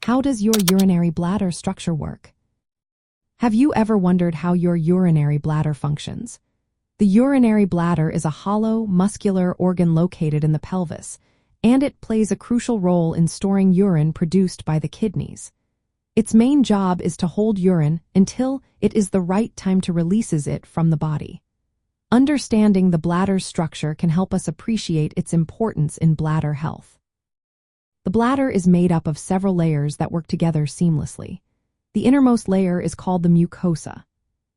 How does your urinary bladder structure work? Have you ever wondered how your urinary bladder functions? The urinary bladder is a hollow, muscular organ located in the pelvis, and it plays a crucial role in storing urine produced by the kidneys. Its main job is to hold urine until it is the right time to release it from the body. Understanding the bladder's structure can help us appreciate its importance in bladder health. The bladder is made up of several layers that work together seamlessly. The innermost layer is called the mucosa.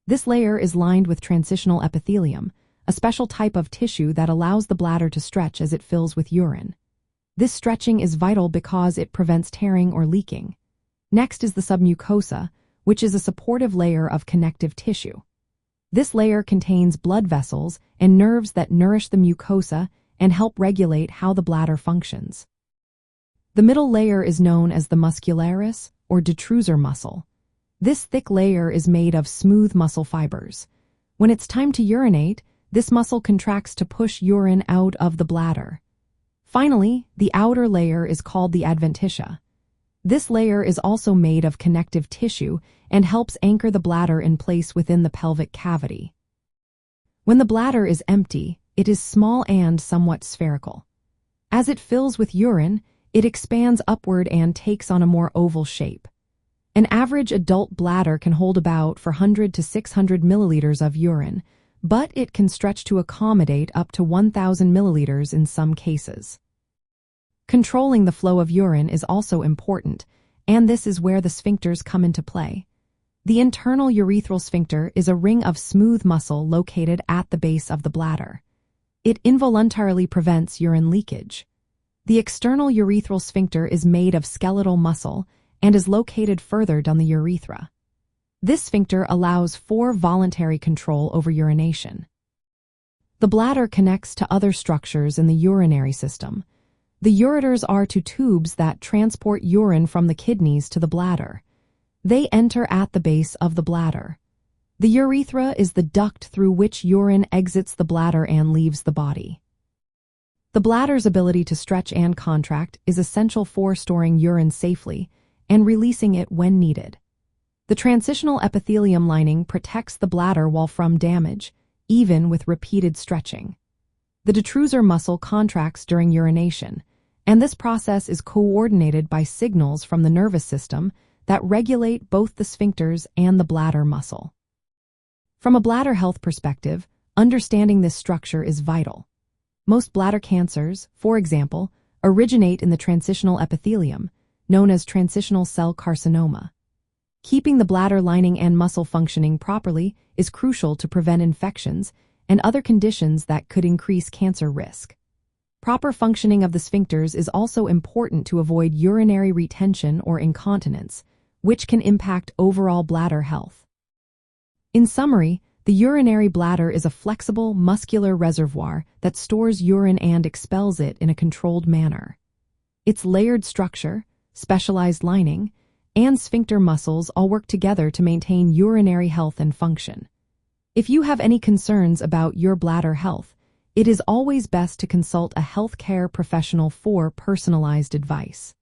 This layer is lined with transitional epithelium, a special type of tissue that allows the bladder to stretch as it fills with urine. This stretching is vital because it prevents tearing or leaking. Next is the submucosa, which is a supportive layer of connective tissue. This layer contains blood vessels and nerves that nourish the mucosa and help regulate how the bladder functions. The middle layer is known as the muscularis, or Detrusor muscle. This thick layer is made of smooth muscle fibers. When it's time to urinate, this muscle contracts to push urine out of the bladder. Finally, the outer layer is called the adventitia. This layer is also made of connective tissue and helps anchor the bladder in place within the pelvic cavity. When the bladder is empty, it is small and somewhat spherical. As it fills with urine, it expands upward and takes on a more oval shape. An average adult bladder can hold about 400 to 600 milliliters of urine, but it can stretch to accommodate up to 1,000 milliliters in some cases. Controlling the flow of urine is also important, and this is where the sphincters come into play. The internal urethral sphincter is a ring of smooth muscle located at the base of the bladder. It involuntarily prevents urine leakage. The external urethral sphincter is made of skeletal muscle and is located further down the urethra. This sphincter allows for voluntary control over urination. The bladder connects to other structures in the urinary system. The ureters are two tubes that transport urine from the kidneys to the bladder. They enter at the base of the bladder. The urethra is the duct through which urine exits the bladder and leaves the body. The bladder's ability to stretch and contract is essential for storing urine safely and releasing it when needed. The transitional epithelium lining protects the bladder wall from damage, even with repeated stretching. The detrusor muscle contracts during urination, and this process is coordinated by signals from the nervous system that regulate both the sphincters and the bladder muscle. From a bladder health perspective, understanding this structure is vital. Most bladder cancers, for example, originate in the transitional epithelium, known as transitional cell carcinoma. Keeping the bladder lining and muscle functioning properly is crucial to prevent infections and other conditions that could increase cancer risk. Proper functioning of the sphincters is also important to avoid urinary retention or incontinence, which can impact overall bladder health. In summary, the urinary bladder is a flexible, muscular reservoir that stores urine and expels it in a controlled manner. Its layered structure, specialized lining, and sphincter muscles all work together to maintain urinary health and function. If you have any concerns about your bladder health, it is always best to consult a healthcare professional for personalized advice.